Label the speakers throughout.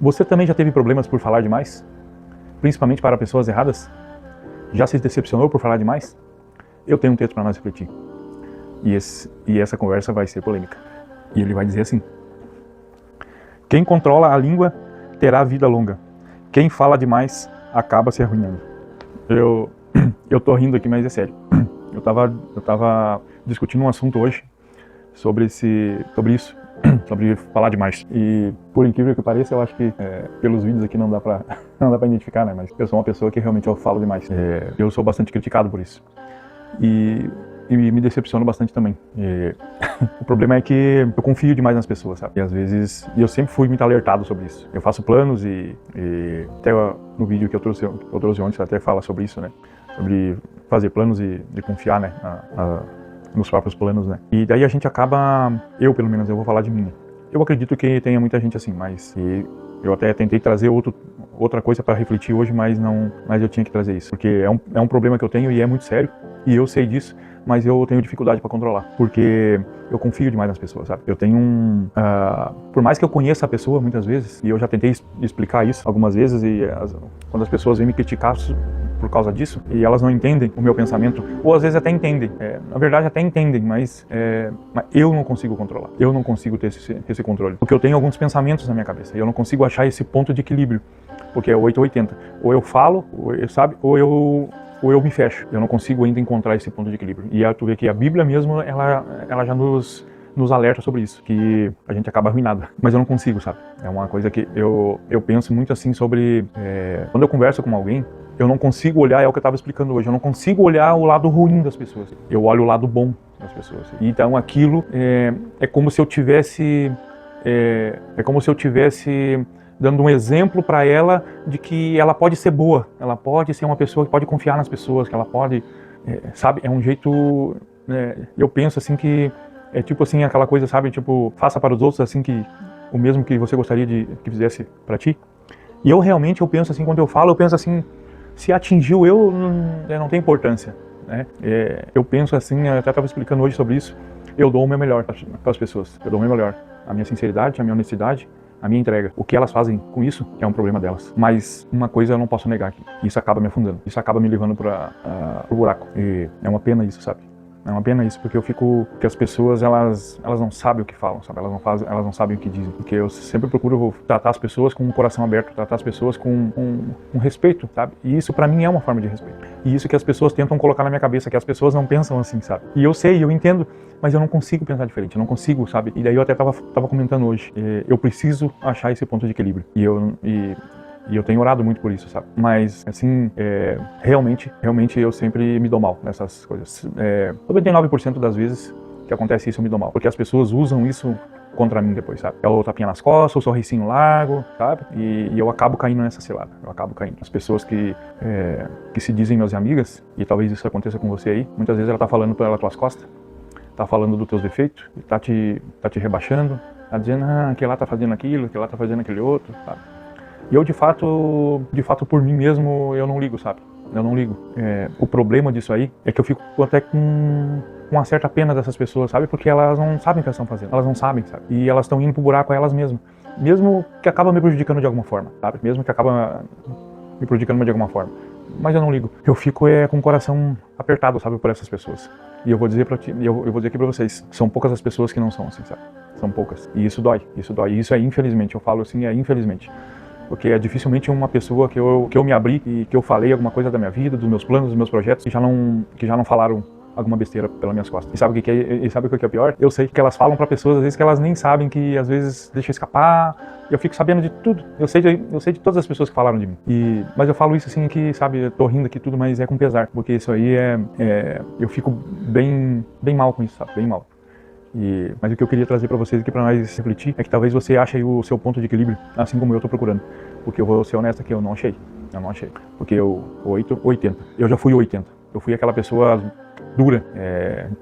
Speaker 1: Você também já teve problemas por falar demais? Principalmente para pessoas erradas? Já se decepcionou por falar demais? Eu tenho um texto para nós refletir. E essa conversa vai ser polêmica. E ele vai dizer assim: quem controla a língua terá vida longa. Quem fala demais acaba se arruinando. Eu tô rindo aqui, mas é sério. Eu tava discutindo um assunto hoje sobre isso, sobre falar demais. E por incrível que pareça, eu acho que pelos vídeos aqui não dá pra identificar, né? Mas eu sou uma pessoa que realmente eu falo demais. Eu sou bastante criticado por isso. E me decepciono bastante também. O problema é que eu confio demais nas pessoas, sabe? E às vezes, eu sempre fui muito alertado sobre isso. Eu faço planos e até no vídeo que eu trouxe ontem, até fala sobre isso, né? Sobre fazer planos e confiar, né? Nos próprios planos, né? E daí a gente acaba, eu pelo menos, eu vou falar de mim. Eu acredito que tenha muita gente assim, mas eu até tentei trazer outra coisa para refletir hoje, mas eu tinha que trazer isso. Porque é um problema que eu tenho e é muito sério, e eu sei disso, mas eu tenho dificuldade para controlar, porque eu confio demais nas pessoas, sabe? Eu tenho por mais que eu conheça a pessoa muitas vezes, e eu já tentei explicar isso algumas vezes, e quando as pessoas vêm me criticar por causa disso, e elas não entendem o meu pensamento, ou às vezes até entendem, na verdade até entendem, mas eu não consigo controlar, eu não consigo ter esse controle, porque eu tenho alguns pensamentos na minha cabeça, e eu não consigo achar esse ponto de equilíbrio, porque é 880, ou eu falo, ou eu me fecho, eu não consigo ainda encontrar esse ponto de equilíbrio, e tu vê que a Bíblia mesmo, ela já nos alerta sobre isso, que a gente acaba arruinado, mas eu não consigo, sabe? É uma coisa que eu penso muito assim sobre, quando eu converso com alguém, eu não consigo olhar, é o que eu estava explicando hoje, eu não consigo olhar o lado ruim das pessoas, eu olho o lado bom das pessoas. Então aquilo é como se eu tivesse, dando um exemplo para ela de que ela pode ser boa, ela pode ser uma pessoa que pode confiar nas pessoas, que ela pode, sabe, é um jeito, eu penso assim que é tipo assim, aquela coisa, sabe, tipo, faça para os outros assim que o mesmo que você gostaria que fizesse para ti. E eu realmente, eu penso assim, quando eu falo, eu penso assim, se atingiu eu, não tem importância, né? Eu penso assim, eu até estava explicando hoje sobre isso, eu dou o meu melhor para as pessoas, eu dou o meu melhor, a minha sinceridade, a minha honestidade, a minha entrega. O que elas fazem com isso é um problema delas. Mas uma coisa eu não posso negar aqui, isso acaba me afundando, isso acaba me levando para o buraco. E é uma pena isso, sabe? É uma pena isso, porque eu fico, que as pessoas, elas não sabem o que falam, sabe? Elas não sabem o que dizem, porque eu sempre procuro tratar as pessoas com o coração aberto, tratar as pessoas com respeito, sabe? E isso pra mim é uma forma de respeito. E isso que as pessoas tentam colocar na minha cabeça, que as pessoas não pensam assim, sabe? E eu sei, eu entendo, mas eu não consigo pensar diferente, eu não consigo, sabe? E daí eu até tava comentando hoje, eu preciso achar esse ponto de equilíbrio. E eu tenho orado muito por isso, sabe? Mas, assim, realmente eu sempre me dou mal nessas coisas. 99% das vezes que acontece isso eu me dou mal. Porque as pessoas usam isso contra mim depois, sabe? É o tapinha nas costas, o sorrisinho largo, sabe? E eu acabo caindo nessa cilada. Eu acabo caindo. As pessoas que se dizem minhas amigas, e talvez isso aconteça com você aí, muitas vezes ela tá falando pelas tuas costas, tá falando dos teus defeitos, tá te rebaixando, tá dizendo, que lá tá fazendo aquilo, que lá tá fazendo aquele outro, sabe? E eu, de fato, por mim mesmo, eu não ligo, sabe? Eu não ligo. O problema disso aí é que eu fico até com uma certa pena dessas pessoas, sabe? Porque elas não sabem o que elas estão fazendo. Elas não sabem, sabe? E elas estão indo pro buraco a elas mesmas. Mesmo que acaba me prejudicando de alguma forma, sabe? Mesmo que acaba me prejudicando de alguma forma. Mas eu não ligo. Eu fico com o coração apertado, sabe? Por essas pessoas. E eu vou dizer eu vou dizer aqui pra vocês, são poucas as pessoas que não são assim, sabe? São poucas. E isso dói, isso dói. E isso é infelizmente, eu falo assim, infelizmente. Porque é dificilmente uma pessoa que eu me abri e que eu falei alguma coisa da minha vida, dos meus planos, dos meus projetos, que já não falaram alguma besteira pelas minhas costas. E sabe o que é pior? Eu sei que elas falam para pessoas, às vezes, que elas nem sabem, que às vezes deixa escapar. Eu fico sabendo de tudo. Eu sei de todas as pessoas que falaram de mim. Mas eu falo isso assim que, sabe, eu tô rindo aqui tudo, mas é com pesar. Porque isso aí eu fico bem mal com isso, sabe? Bem mal. Mas o que eu queria trazer para vocês aqui, para nós refletir, é que talvez você ache aí o seu ponto de equilíbrio, assim como eu estou procurando. Porque eu vou ser honesto aqui, eu não achei. Porque eu 80. Eu já fui 80. Eu fui aquela pessoa dura,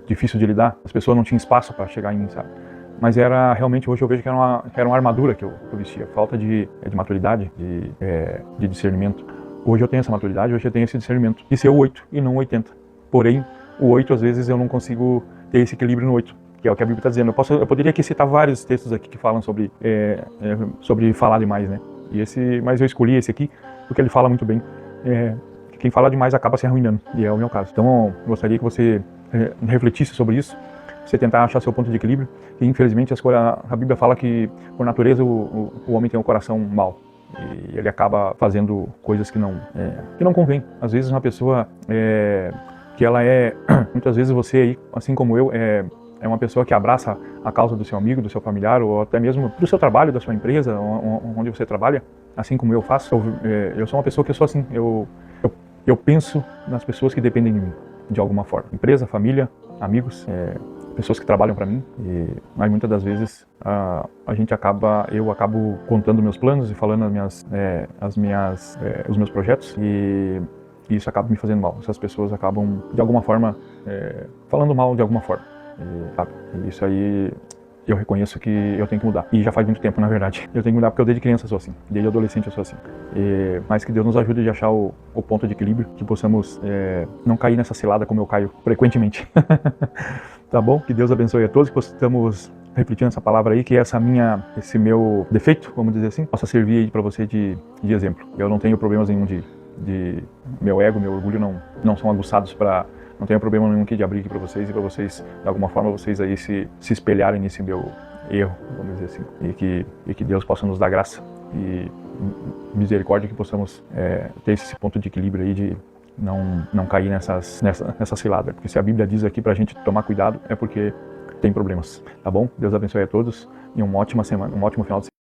Speaker 1: difícil de lidar. As pessoas não tinham espaço para chegar em mim, sabe? Mas realmente hoje eu vejo que era uma armadura que eu vestia. Falta de maturidade, de discernimento. Hoje eu tenho essa maturidade, hoje eu tenho esse discernimento. De ser o 8 e não o 80. Porém, o 8 às vezes eu não consigo ter esse equilíbrio no 8. Que é o que a Bíblia está dizendo. Eu poderia aqui citar vários textos aqui que falam sobre falar demais, né? Mas eu escolhi esse aqui porque ele fala muito bem. Quem fala demais acaba se arruinando, e é o meu caso. Então, eu gostaria que você refletisse sobre isso, você tentar achar seu ponto de equilíbrio. E infelizmente a Bíblia fala que, por natureza, o homem tem um coração mau. E ele acaba fazendo coisas que não convém. Às vezes uma pessoa que ela muitas vezes você aí, assim como eu, é uma pessoa que abraça a causa do seu amigo, do seu familiar, ou até mesmo do seu trabalho, da sua empresa, onde você trabalha, assim como eu faço. Eu sou uma pessoa que eu sou assim, eu penso nas pessoas que dependem de mim, de alguma forma. Empresa, família, amigos, pessoas que trabalham para mim, mas muitas das vezes eu acabo contando meus planos e falando os meus projetos, e isso acaba me fazendo mal. Essas pessoas acabam, de alguma forma, falando mal de alguma forma. E isso aí eu reconheço que eu tenho que mudar. E já faz muito tempo, na verdade. Eu tenho que mudar porque eu desde criança sou assim, desde adolescente eu sou assim. Mas que Deus nos ajude a achar o ponto de equilíbrio, que possamos não cair nessa cilada como eu caio frequentemente. Tá bom? Que Deus abençoe a todos, que possamos refletir nessa palavra aí, que esse meu defeito, vamos dizer assim, possa servir aí para você de exemplo. Eu não tenho problemas nenhum meu ego, meu orgulho não são aguçados para... Não tenho problema nenhum aqui de abrir aqui para vocês, e para vocês, de alguma forma, vocês aí se espelharem nesse meu erro, vamos dizer assim. E que Deus possa nos dar graça e misericórdia, que possamos ter esse ponto de equilíbrio aí, de não cair nessa cilada. Porque se a Bíblia diz aqui para a gente tomar cuidado, é porque tem problemas. Tá bom? Deus abençoe a todos e uma ótima semana, um ótimo final de semana.